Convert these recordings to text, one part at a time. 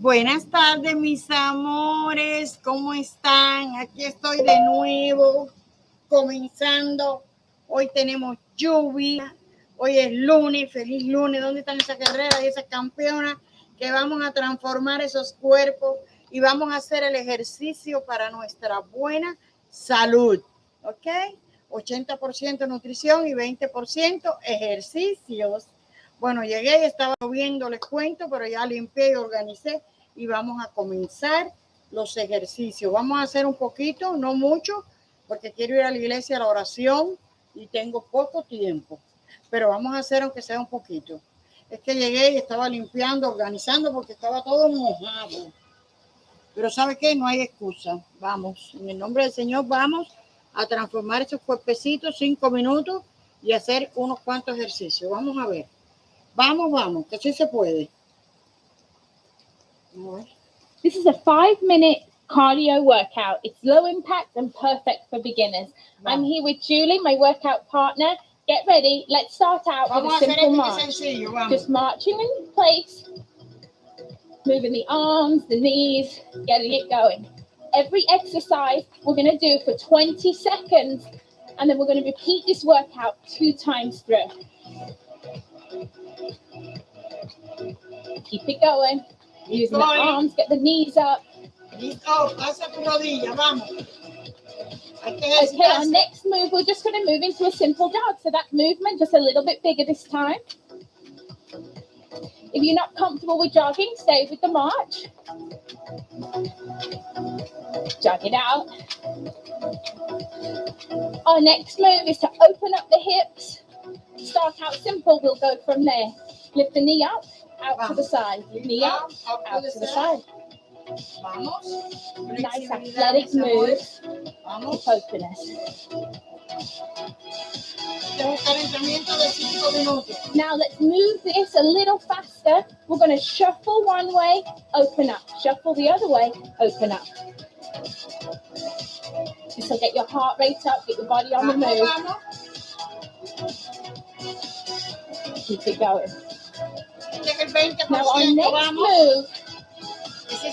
Buenas tardes, mis amores, ¿cómo están? Aquí estoy de nuevo, comenzando. Hoy tenemos lluvia, hoy es lunes, feliz lunes. ¿Dónde están esas guerreras y esas campeonas que vamos a transformar esos cuerpos y vamos a hacer el ejercicio para nuestra buena salud? ¿Ok? 80% nutrición y 20% ejercicios. Bueno, llegué y estaba lloviendo, les cuento, pero ya limpié y organicé y vamos a comenzar los ejercicios. Vamos a hacer un poquito, no mucho, porque quiero ir a la iglesia a la oración y tengo poco tiempo, pero vamos a hacer aunque sea un poquito. Es que llegué y estaba limpiando, organizando, porque estaba todo mojado. Pero ¿sabe qué? No hay excusa. Vamos, en el nombre del Señor, vamos a transformar esos cuerpecitos 5 minutos y hacer unos cuantos ejercicios. Vamos a ver. Vamos, que sí se puede. This is a 5-minute cardio workout. It's low impact and perfect for beginners. Wow. I'm here with Julie, my workout partner. Get ready. Let's start out with a simple march. Just marching in place, moving the arms, the knees, getting it going. Every exercise we're going to do for 20 seconds, and then we're going to repeat this workout 2 times through. Keep it going. Using the arms, get the knees up. Okay, our next move, we're just going to move into a simple jog. So that movement, just a little bit bigger this time. If you're not comfortable with jogging, stay with the march. Jog it out. Our next move is to open up the hips. Start out simple, we'll go from there. Lift the knee up, out to the side. Knee up, out to the side. Nice athletic move with openness. Now let's move this a little faster. We're going to shuffle one way, open up. Shuffle the other way, open up. This will get your heart rate up, get your body on the move. Keep it going. Now our next move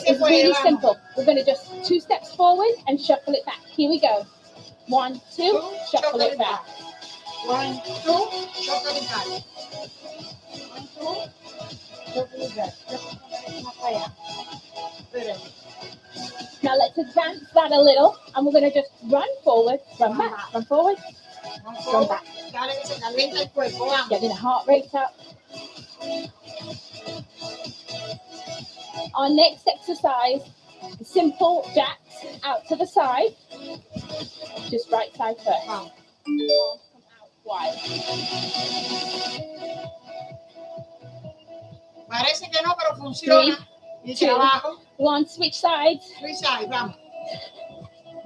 is really simple. We're going to just 2 steps forward and shuffle it back. Here we go. 1, 2, shuffle it back. 1, 2, shuffle it back. 1, 2, shuffle it back. Now let's advance that a little, and we're going to just run forward, run back, run forward, run back. Getting the heart rate up. Our next exercise, simple jacks out to the side. Just right side first. Arms come out wide. Parece que no, pero funciona. 3, 2, 1, switch sides. Switch sides, vamos.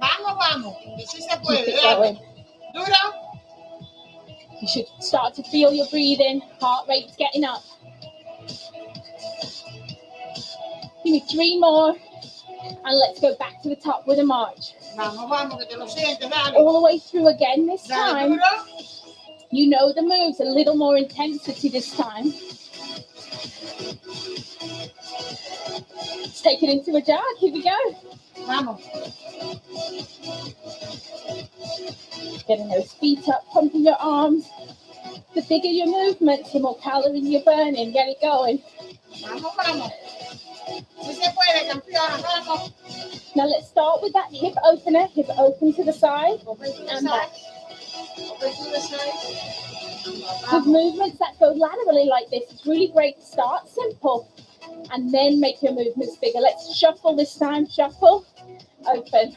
Vamos. Que sí se puede. Keep it going. Duro. You should start to feel your breathing. Heart rate's getting up. Give me 3 more. And let's go back to the top with a march. Vamos, que te lo sientes, dale. All the way through again this Dale, time. duro. You know the moves, a little more intensity this time. Let's take it into a jog. Here we go. Vamos. Getting those feet up, pumping your arms. The bigger your movements, the more calories you're burning. Get it going. Vamos. Sí se puede, campeona, vamos. Now let's start with that hip opener. Hip open to the side and back. Open to the side. With movements that go laterally like this, it's really great to start simple and then make your movements bigger. Let's shuffle this time. Shuffle. Open.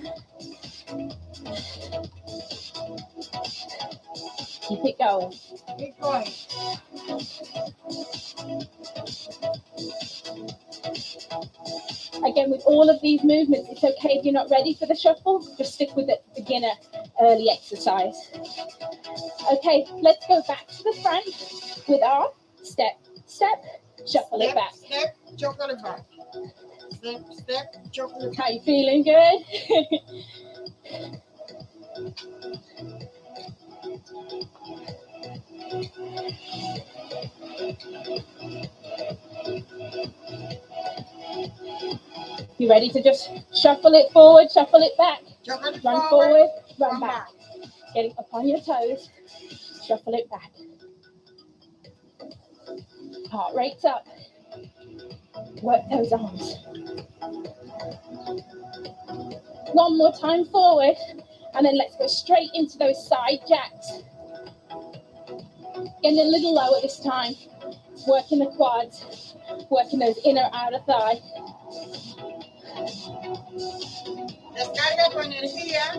Keep it going. Keep going. Again, with all of these movements, it's okay if you're not ready for the shuffle. Just stick with the beginner early exercise. Okay, let's go back to the front with our step, shuffle it back. Step, shuffle it back. Step, shuffle it back. How you feeling? Good? You ready to just shuffle it forward, shuffle it back? Run forward, run back. Getting up on your toes, shuffle it back. Heart rate's up. Work those arms. One more time forward, and then let's go straight into those side jacks. Getting a little lower this time. Working the quads, working those inner outer thigh. Descarga tu energía.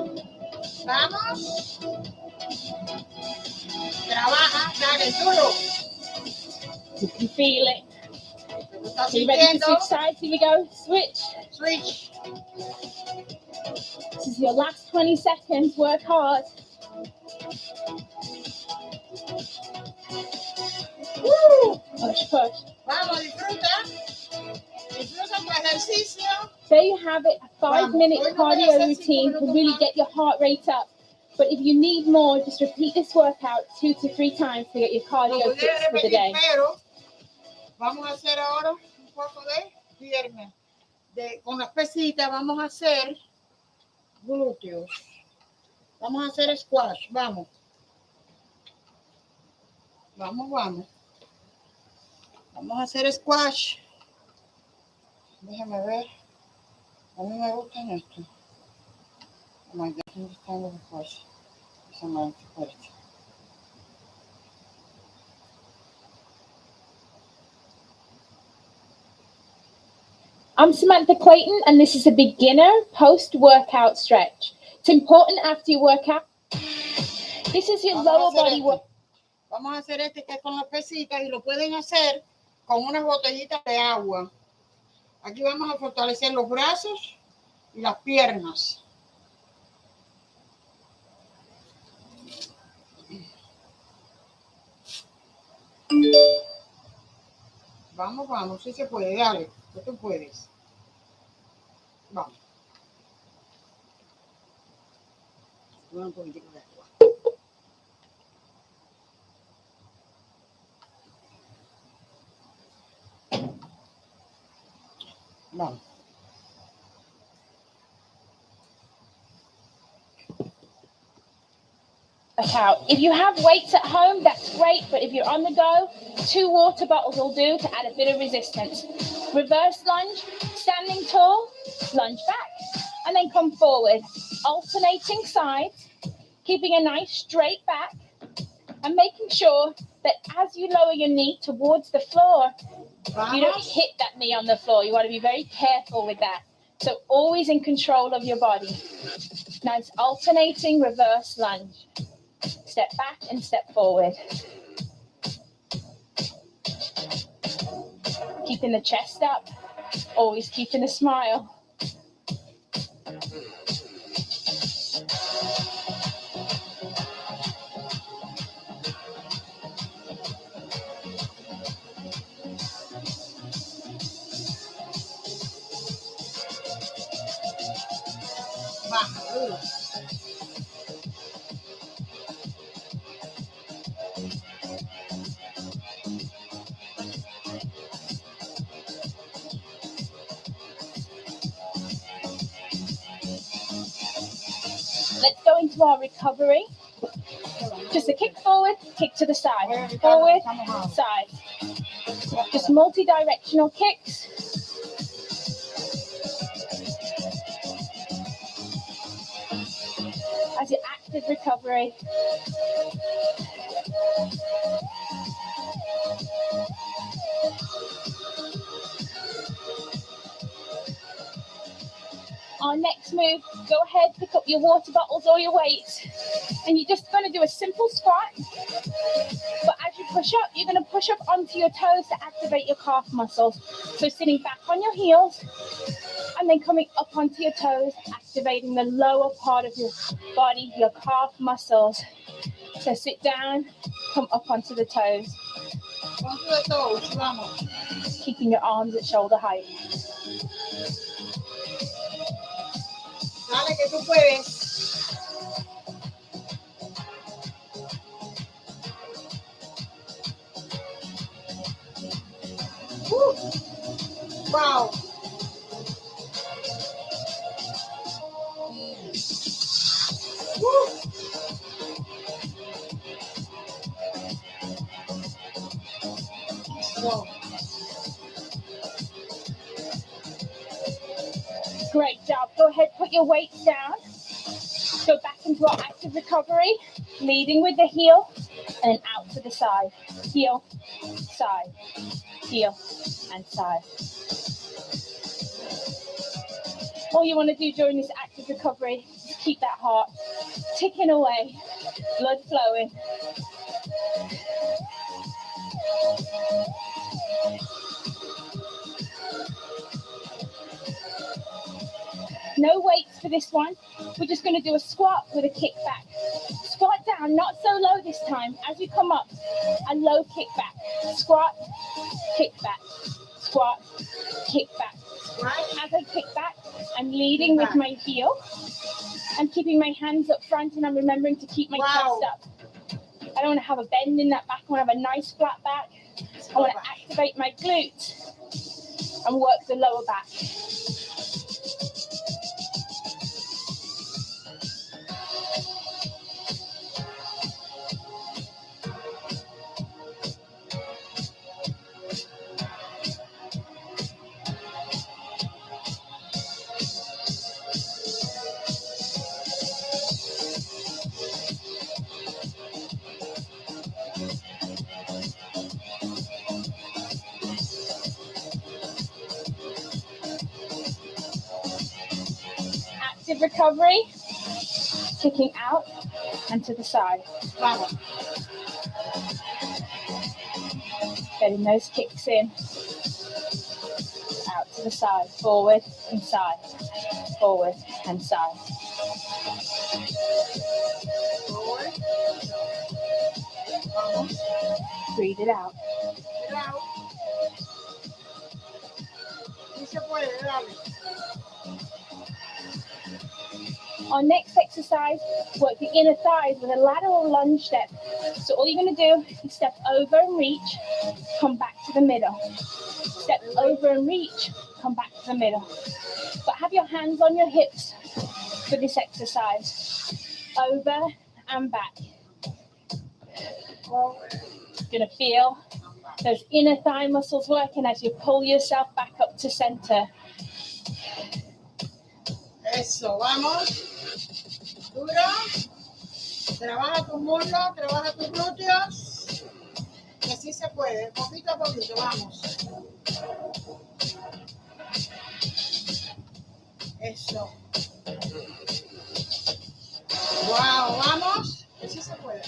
Vamos. Trabaja, dale duro. You can feel it. Are you ready to switch sides? Here we go. Switch. Switch. This is your last 20 seconds. Work hard. Woo. Push, push. Vamos, disfruta. Disfruta tu ejercicio. There you have it. A 5-minute cardio routine to really get your heart rate up. But if you need more, just repeat this workout 2 to 3 times to get your cardio fixed for the day. Pero vamos a hacer ahora un poco de piernas. Con las pesitas vamos a hacer glúteos. Vamos a hacer squash. Vamos. Vamos, vamos. Vamos a hacer squash. Déjame ver. A mí me gustan estos. Oh my God, ¿dónde están los squash? Esa madre fuerte. I'm Samantha Clayton, and this is a beginner post-workout stretch. It's important after your workout. This is your lower body work. Vamos a hacer este que es con las pesitas y lo pueden hacer con unas botellitas de agua. Aquí vamos a fortalecer los brazos y las piernas. Vamos, vamos, sí se puede, dale, tú puedes. Vamos. Un poquitico de agua. Vamos. Out. If you have weights at home, that's great, but if you're on the go, 2 water bottles will do to add a bit of resistance. Reverse lunge, standing tall, lunge back, and then come forward. Alternating sides, keeping a nice straight back, and making sure that as you lower your knee towards the floor, you don't hit that knee on the floor. You want to be very careful with that. So always in control of your body. Nice alternating reverse lunge. Step back and step forward. Keeping the chest up, always keeping a smile. Let's go into our recovery. Just a kick forward, kick to the side. Forward, side. Just multi-directional kicks. As your active recovery. Our next move, go ahead, pick up your water bottles or your weights, and you're just going to do a simple squat. But as you push up, you're going to push up onto your toes to activate your calf muscles. So sitting back on your heels, and then coming up onto your toes, activating the lower part of your body, your calf muscles. So sit down, come up onto the toes. Onto the toes, vamos. Keeping your arms at shoulder height. Dale que tú puedes. Wow. Wow. Great job. Go ahead, put your weights down. Go back into our active recovery, leading with the heel and then out to the side. Heel, side, heel, and side. All you want to do during this active recovery is keep that heart ticking away, blood flowing. No weights for this one. We're just going to do a squat with a kick back. Squat down, not so low this time. As you come up, a low kick back. Squat, kick back. Squat, kick back. As I kick back, I'm leading with my heel. I'm keeping my hands up front and I'm remembering to keep my chest up. I don't want to have a bend in that back. I want to have a nice flat back. I want to activate my glutes and work the lower back. Active recovery, kicking out and to the side. Getting those kicks in, out to the side, forward and side, forward and side. Breathe it out. Our next exercise, work the inner thighs with a lateral lunge step. So all you're going to do is step over and reach, come back to the middle. Step over and reach, come back to the middle. But have your hands on your hips for this exercise. Over and back. You're going to feel those inner thigh muscles working as you pull yourself back up to center. Eso, vamos. Duro. Trabaja tu muslo, trabaja tus glúteos. Y así se puede, poquito a poquito, vamos. Eso. Wow, vamos. Y así se puede.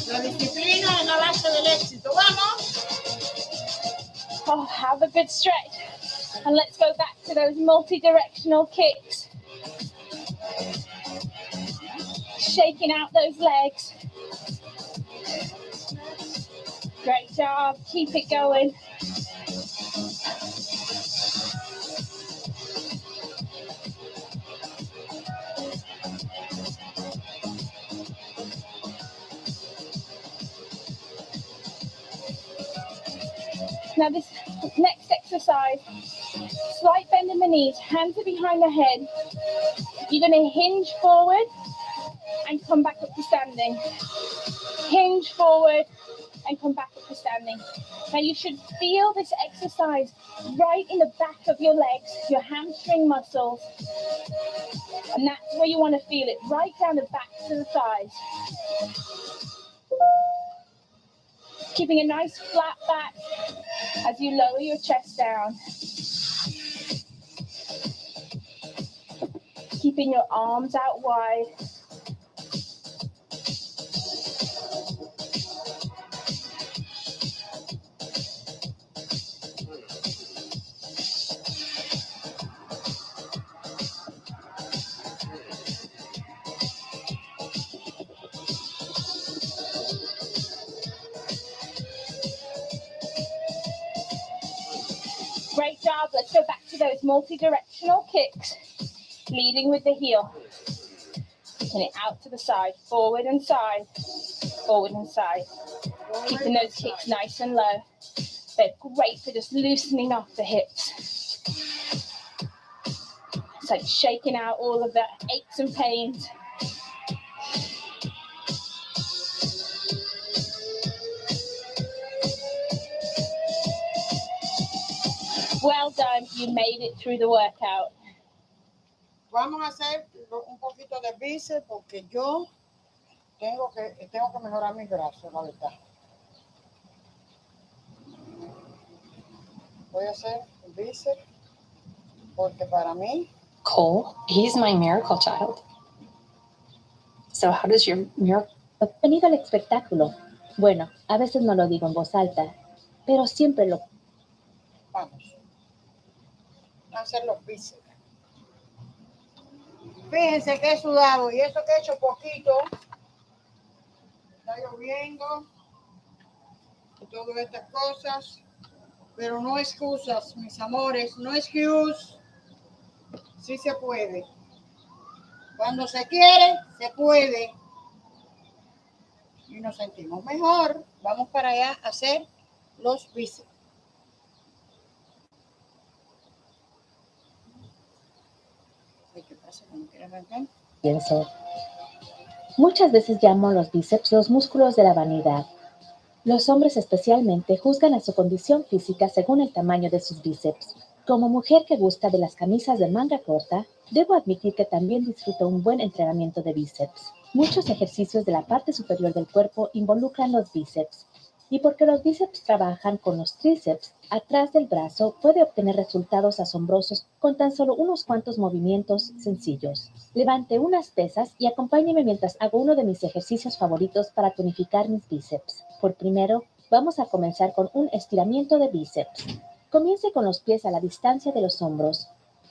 La disciplina es la base del éxito. Vamos. Oh, have a good stretch. And let's go back to those multi-directional kicks. Shaking out those legs. Great job. Keep it going. Now this next exercise, slight bend in the knees, hands are behind the head. You're going to hinge forward and come back up to standing. Hinge forward and come back up to standing. Now you should feel this exercise right in the back of your legs, your hamstring muscles. And that's where you want to feel it, right down the back to the thighs. Keeping a nice flat back as you lower your chest down. Keeping your arms out wide. Great job. Let's go back to those multi-directional kicks. Leading with the heel. Taking it out to the side. Forward and side. Forward and side. Keeping those kicks nice and low. They're great for just loosening off the hips. It's like shaking out all of the aches and pains. done. You made it through the workout. Vamos a hacer un poquito de bíceps porque yo tengo que mejorar mis brazos, la verdad. Voy a hacer bíceps porque para mí... Cole, he's my miracle child. So how does your miracle... Bienvenido al espectáculo. Bueno, a veces no lo digo en voz alta, pero siempre lo... Vamos a hacer los bíceps. Fíjense que he sudado y eso que he hecho poquito. Está lloviendo y todas estas cosas. Pero no excusas, mis amores, no excuse. Sí se puede. Cuando se quiere, se puede. Y nos sentimos mejor. Vamos para allá a hacer los bíceps. ¿Qué pasa? ¿No quieres arrancar? Pienso. Muchas veces llamo a los bíceps los músculos de la vanidad. Los hombres especialmente juzgan a su condición física según el tamaño de sus bíceps. Como mujer que gusta de las camisas de manga corta, debo admitir que también disfruto un buen entrenamiento de bíceps. Muchos ejercicios de la parte superior del cuerpo involucran los bíceps. Y porque los bíceps trabajan con los tríceps atrás del brazo, puede obtener resultados asombrosos con tan solo unos cuantos movimientos sencillos. Levante unas pesas y acompáñeme mientras hago uno de mis ejercicios favoritos para tonificar mis bíceps. Por primero, vamos a comenzar con un estiramiento de bíceps. Comience con los pies a la distancia de los hombros.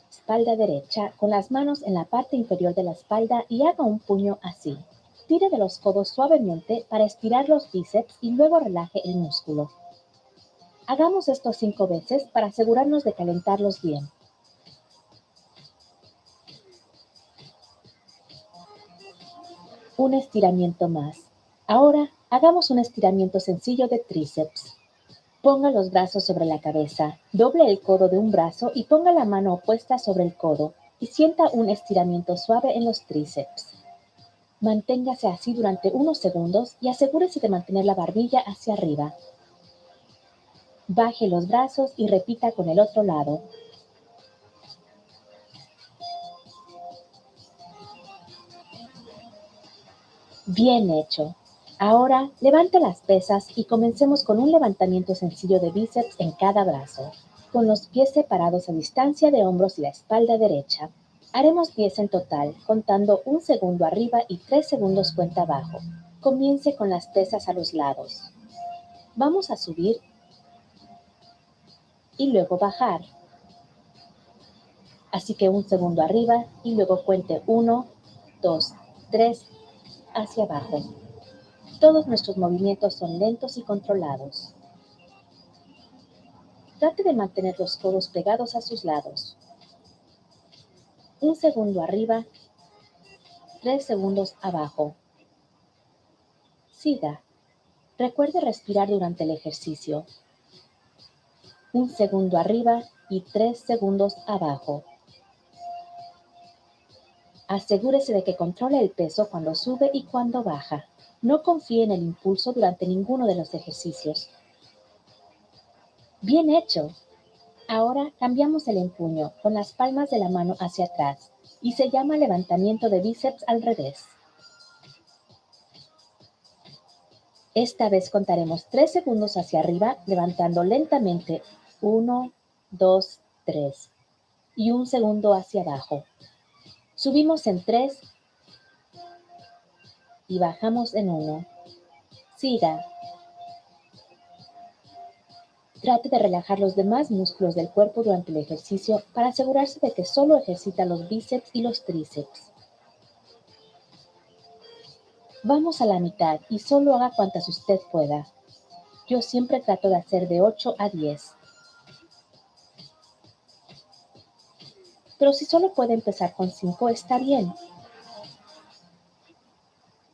Espalda derecha, con las manos en la parte inferior de la espalda y haga un puño así. Tire de los codos suavemente para estirar los bíceps y luego relaje el músculo. Hagamos esto 5 veces para asegurarnos de calentarlos bien. Un estiramiento más. Ahora, hagamos un estiramiento sencillo de tríceps. Ponga los brazos sobre la cabeza, doble el codo de un brazo y ponga la mano opuesta sobre el codo y sienta un estiramiento suave en los tríceps. Manténgase así durante unos segundos y asegúrese de mantener la barbilla hacia arriba. Baje los brazos y repita con el otro lado. Bien hecho. Ahora, levante las pesas y comencemos con un levantamiento sencillo de bíceps en cada brazo, con los pies separados a distancia de hombros y la espalda derecha. Haremos 10 en total, contando 1 segundo arriba y 3 segundos cuenta abajo. Comience con las pesas a los lados. Vamos a subir y luego bajar. Así que 1 segundo arriba y luego cuente 1, 2, 3 hacia abajo. Todos nuestros movimientos son lentos y controlados. Trate de mantener los codos pegados a sus lados. 1 segundo arriba, 3 segundos abajo. Siga. Recuerde respirar durante el ejercicio. 1 segundo arriba y 3 segundos abajo. Asegúrese de que controle el peso cuando sube y cuando baja. No confíe en el impulso durante ninguno de los ejercicios. Bien hecho. Ahora cambiamos el empuño con las palmas de la mano hacia atrás y se llama levantamiento de bíceps al revés. Esta vez contaremos 3 segundos hacia arriba levantando lentamente 1, 2, 3 y 1 segundo hacia abajo. Subimos en 3 y bajamos en 1. Siga. Trate de relajar los demás músculos del cuerpo durante el ejercicio para asegurarse de que solo ejercita los bíceps y los tríceps. Vamos a la mitad y solo haga cuantas usted pueda. Yo siempre trato de hacer de 8 a 10. Pero si solo puede empezar con 5, está bien.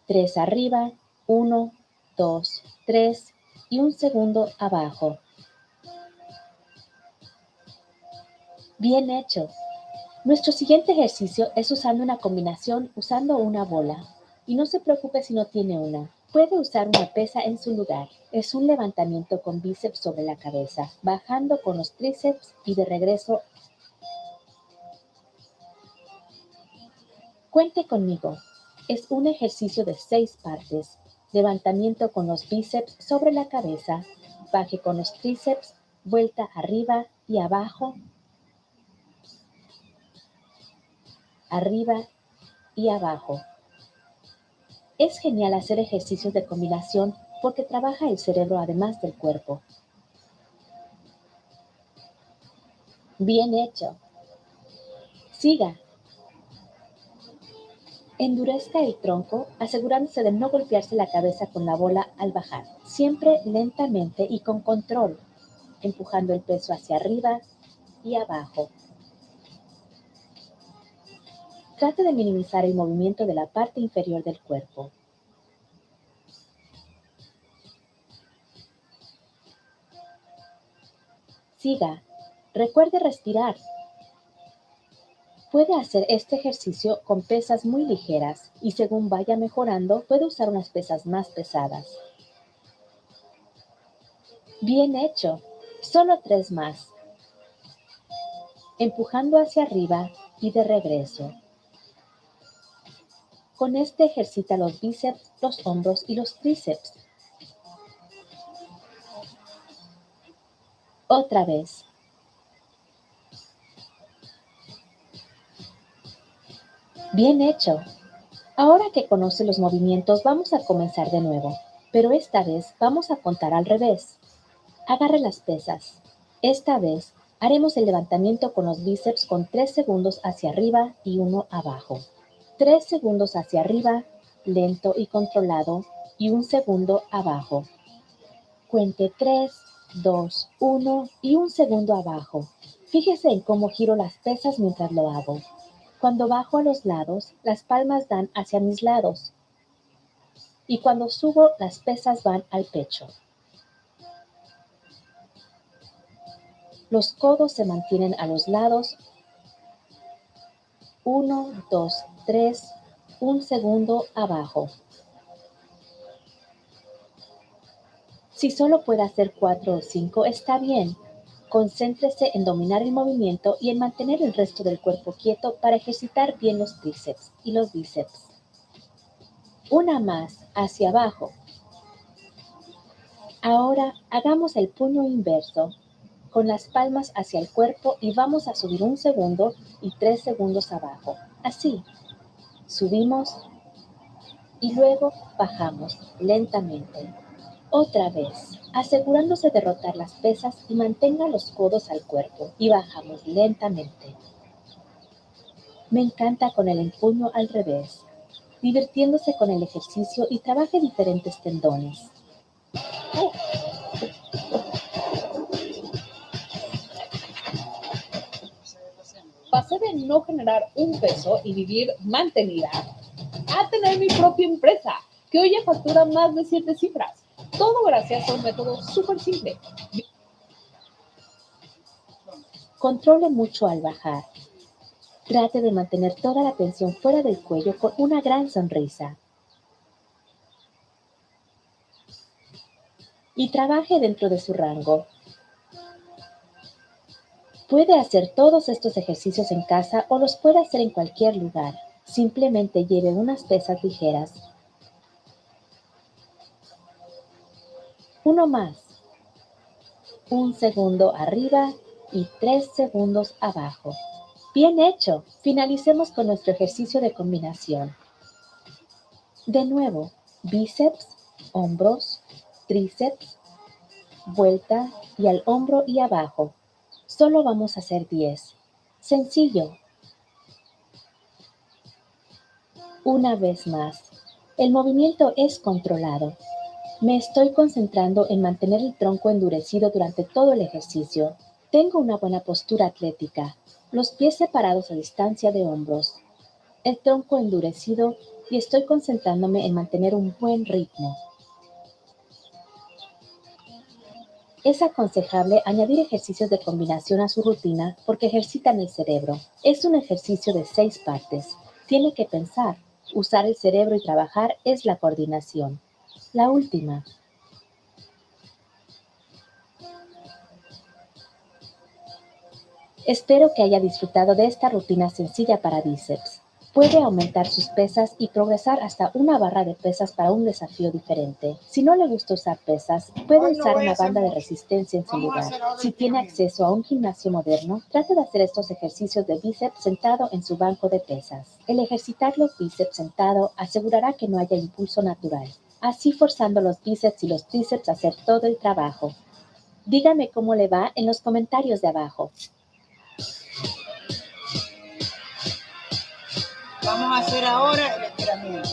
3 arriba, 1, 2, 3 y 1 segundo abajo. Bien hecho. Nuestro siguiente ejercicio es usando una combinación usando una bola. Y no se preocupe si no tiene una. Puede usar una pesa en su lugar. Es un levantamiento con bíceps sobre la cabeza, bajando con los tríceps y de regreso. Cuente conmigo. Es un ejercicio de 6 partes. Levantamiento con los bíceps sobre la cabeza, baje con los tríceps, vuelta arriba y abajo, arriba y abajo. Es genial hacer ejercicios de combinación porque trabaja el cerebro además del cuerpo. Bien hecho. Siga. Endurezca el tronco, asegurándose de no golpearse la cabeza con la bola al bajar. Siempre lentamente y con control, empujando el peso hacia arriba y abajo. Trate de minimizar el movimiento de la parte inferior del cuerpo. Siga. Recuerde respirar. Puede hacer este ejercicio con pesas muy ligeras y según vaya mejorando, puede usar unas pesas más pesadas. Bien hecho. Solo 3 más. Empujando hacia arriba y de regreso. Con este ejercita los bíceps, los hombros y los tríceps. Otra vez. Bien hecho. Ahora que conoce los movimientos, vamos a comenzar de nuevo, pero esta vez vamos a contar al revés. Agarre las pesas. Esta vez haremos el levantamiento con los bíceps con 3 segundos hacia arriba y 1 abajo. 3 segundos hacia arriba, lento y controlado, y 1 segundo abajo. Cuente 3, 2, 1 y 1 segundo abajo. Fíjese en cómo giro las pesas mientras lo hago. Cuando bajo a los lados, las palmas dan hacia mis lados. Y cuando subo, las pesas van al pecho. Los codos se mantienen a los lados. 1, 2, 3, 1 segundo abajo. Si solo puede hacer 4 o 5, está bien. Concéntrese en dominar el movimiento y en mantener el resto del cuerpo quieto para ejercitar bien los tríceps y los bíceps. Una más, hacia abajo. Ahora hagamos el puño inverso, con las palmas hacia el cuerpo y vamos a subir 1 segundo y 3 segundos abajo. Así. Subimos y luego bajamos lentamente. Otra vez, asegurándose de rotar las pesas y mantenga los codos al cuerpo y bajamos lentamente. Me encanta con el empuño al revés, divirtiéndose con el ejercicio y trabaje diferentes tendones. Pasé de no generar un peso y vivir mantenida a tener mi propia empresa, que hoy ya factura más de 7 cifras. Todo gracias a un método súper simple. Controle mucho al bajar. Trate de mantener toda la tensión fuera del cuello con una gran sonrisa. Y trabaje dentro de su rango. Puede hacer todos estos ejercicios en casa o los puede hacer en cualquier lugar. Simplemente lleve unas pesas ligeras. Uno más. 1 segundo arriba y 3 segundos abajo. Bien hecho. Finalicemos con nuestro ejercicio de combinación. De nuevo, bíceps, hombros, tríceps, vuelta y al hombro y abajo. Solo vamos a hacer 10. Sencillo. Una vez más. El movimiento es controlado. Me estoy concentrando en mantener el tronco endurecido durante todo el ejercicio. Tengo una buena postura atlética. Los pies separados a distancia de hombros. El tronco endurecido y estoy concentrándome en mantener un buen ritmo. Es aconsejable añadir ejercicios de combinación a su rutina porque ejercitan el cerebro. Es un ejercicio de 6 partes. Tiene que pensar. Usar el cerebro y trabajar es la coordinación. La última. Espero que haya disfrutado de esta rutina sencilla para bíceps. Puede aumentar sus pesas y progresar hasta una barra de pesas para un desafío diferente. Si no le gusta usar pesas, puede usar una banda de resistencia en su lugar. Si tiene acceso a un gimnasio moderno, trate de hacer estos ejercicios de bíceps sentado en su banco de pesas. El ejercitar los bíceps sentado asegurará que no haya impulso natural, así forzando los bíceps y los tríceps a hacer todo el trabajo. Dígame cómo le va en los comentarios de abajo. Vamos a hacer ahora el estiramiento.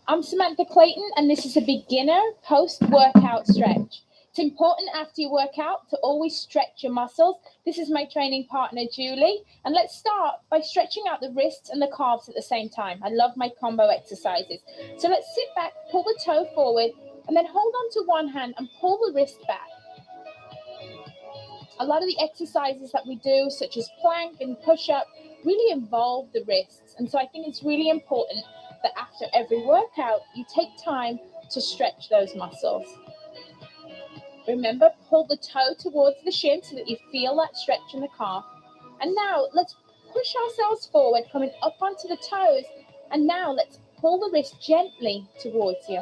I'm Samantha Clayton, and this is a beginner post-workout stretch. It's important after your workout to always stretch your muscles. This is my training partner, Julie. And let's start by stretching out the wrists and the calves at the same time. I love my combo exercises. So let's sit back, pull the toe forward, and then hold on to one hand and pull the wrist back. A lot of the exercises that we do, such as plank and push-up, really involve the wrists. And so I think it's really important that after every workout, you take time to stretch those muscles. Remember, pull the toe towards the shin so that you feel that stretch in the calf. And now let's push ourselves forward, coming up onto the toes. And now let's pull the wrist gently towards you.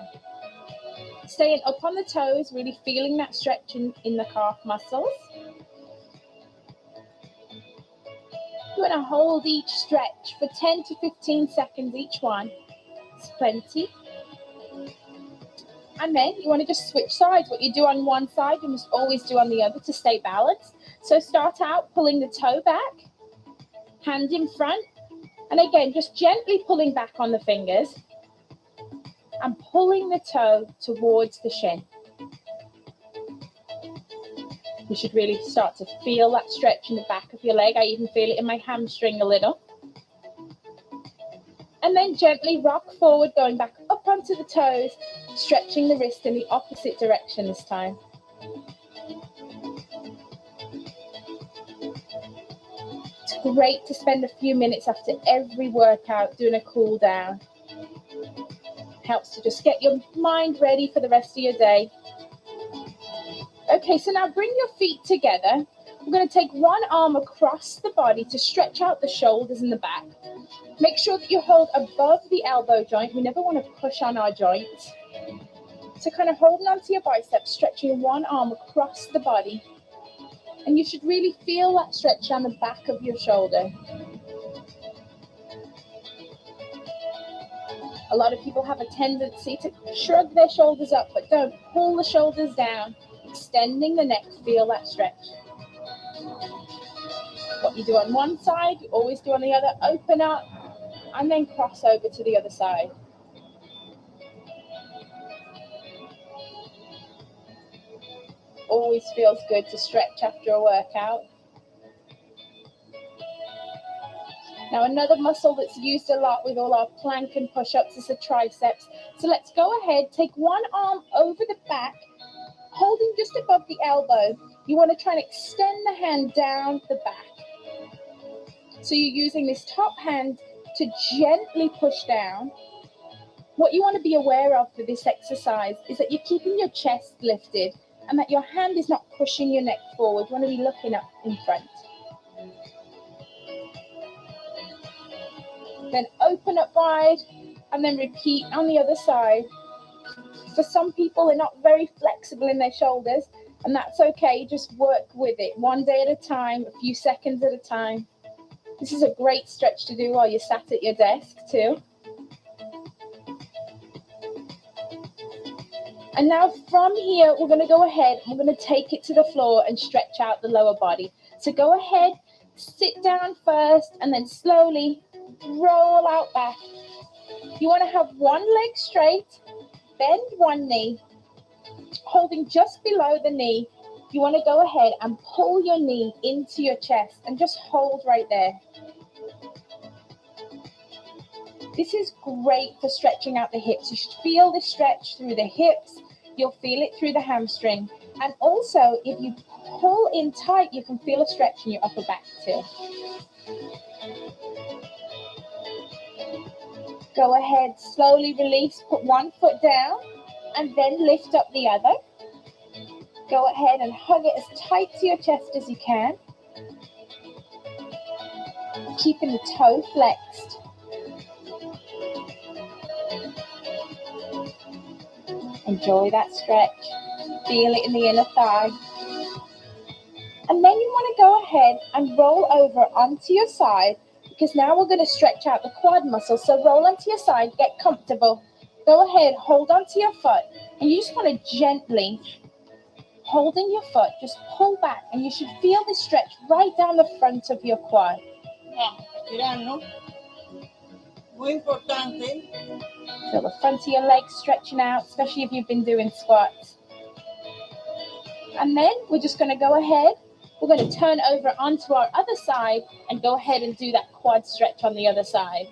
Staying up on the toes, really feeling that stretch in the calf muscles. You want to hold each stretch for 10 to 15 seconds each one. It's plenty. And then you want to just switch sides. What you do on one side, you must always do on the other to stay balanced. So start out pulling the toe back, hand in front, and again, just gently pulling back on the fingers and pulling the toe towards the shin. You should really start to feel that stretch in the back of your leg. I even feel it in my hamstring a little. And then gently rock forward, going back up onto the toes, stretching the wrist in the opposite direction this time. It's great to spend a few minutes after every workout doing a cool down. Helps to just get your mind ready for the rest of your day. Okay, so now bring your feet together. We're going to take one arm across the body to stretch out the shoulders and the back. Make sure that you hold above the elbow joint. We never want to push on our joints. So kind of holding onto your biceps, stretching one arm across the body. And you should really feel that stretch on the back of your shoulder. A lot of people have a tendency to shrug their shoulders up, but don't pull the shoulders down. Extending the neck, feel that stretch. What you do on one side, you always do on the other. Open up and then cross over to the other side. Always feels good to stretch after a workout. Now another muscle that's used a lot with all our plank and push-ups is the triceps. So let's go ahead, take one arm over the back, holding just above the elbow. You want to try and extend the hand down the back. So you're using this top hand to gently push down. What you want to be aware of for this exercise is that you're keeping your chest lifted and that your hand is not pushing your neck forward. You want to be looking up in front. Then open up wide and then repeat on the other side. For some people, they're not very flexible in their shoulders, and that's okay. Just work with it one day at a time, a few seconds at a time. This is a great stretch to do while you're sat at your desk too. And now from here, we're going to go ahead and we're going to take it to the floor and stretch out the lower body. So go ahead, sit down first, and then slowly roll out back. You want to have one leg straight, bend one knee, holding just below the knee. You want to go ahead and pull your knee into your chest and just hold right there. This is great for stretching out the hips. You should feel the stretch through the hips. You'll feel it through the hamstring. And also, if you pull in tight, you can feel a stretch in your upper back too. Go ahead, slowly release, put one foot down, and then lift up the other. Go ahead and hug it as tight to your chest as you can. Keeping the toe flexed. Enjoy that stretch. Feel it in the inner thigh. And then you want to go ahead and roll over onto your side, because now we're going to stretch out the quad muscle. So roll onto your side, get comfortable. Go ahead, hold onto your foot, and you just want to gently, holding your foot, just pull back, and you should feel the stretch right down the front of your quad. Estirando. Muy importante. Feel the front of your legs stretching out, especially if you've been doing squats. And then we're just going to go ahead. We're going to turn over onto our other side and go ahead and do that quad stretch on the other side.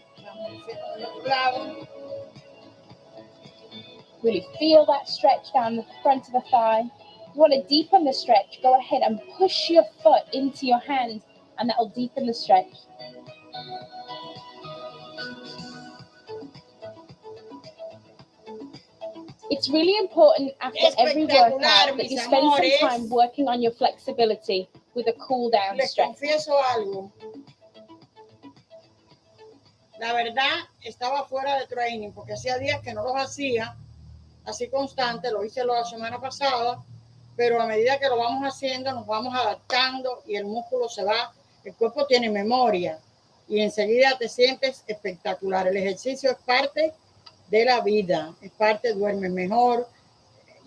Really feel that stretch down the front of the thigh. You want to deepen the stretch, go ahead and push your foot into your hand, and that will deepen the stretch. It's really important after every workout that you spend some time working on your flexibility with a cool down stretch. Les confieso algo. La verdad, estaba fuera de training porque hacía días que no los hacía así constante. Lo hice la semana pasada, pero a medida que lo vamos haciendo nos vamos adaptando y el músculo se va. El cuerpo tiene memoria y enseguida te sientes espectacular. El ejercicio es parte de la vida, es parte, duerme mejor.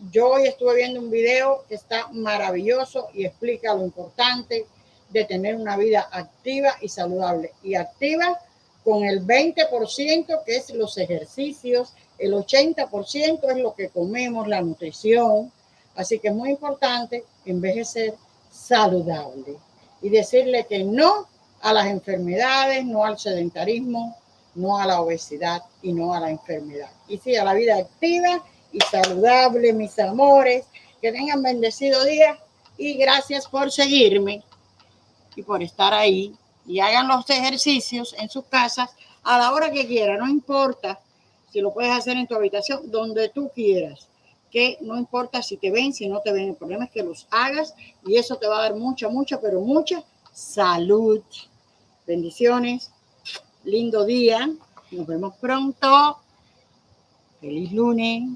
Yo hoy estuve viendo un video que está maravilloso y explica lo importante de tener una vida activa y saludable. Y activa con el 20% que es los ejercicios, el 80% es lo que comemos, la nutrición. Así que es muy importante envejecer saludable y decirle que no a las enfermedades, no al sedentarismo, no a la obesidad y no a la enfermedad. Y sí, a la vida activa y saludable, mis amores. Que tengan bendecido día y gracias por seguirme y por estar ahí. Y hagan los ejercicios en sus casas a la hora que quieran, no importa si lo puedes hacer en tu habitación, donde tú quieras, que no importa si te ven, si no te ven, el problema es que los hagas y eso te va a dar mucha, pero mucha salud. Bendiciones, lindo día, nos vemos pronto, feliz lunes.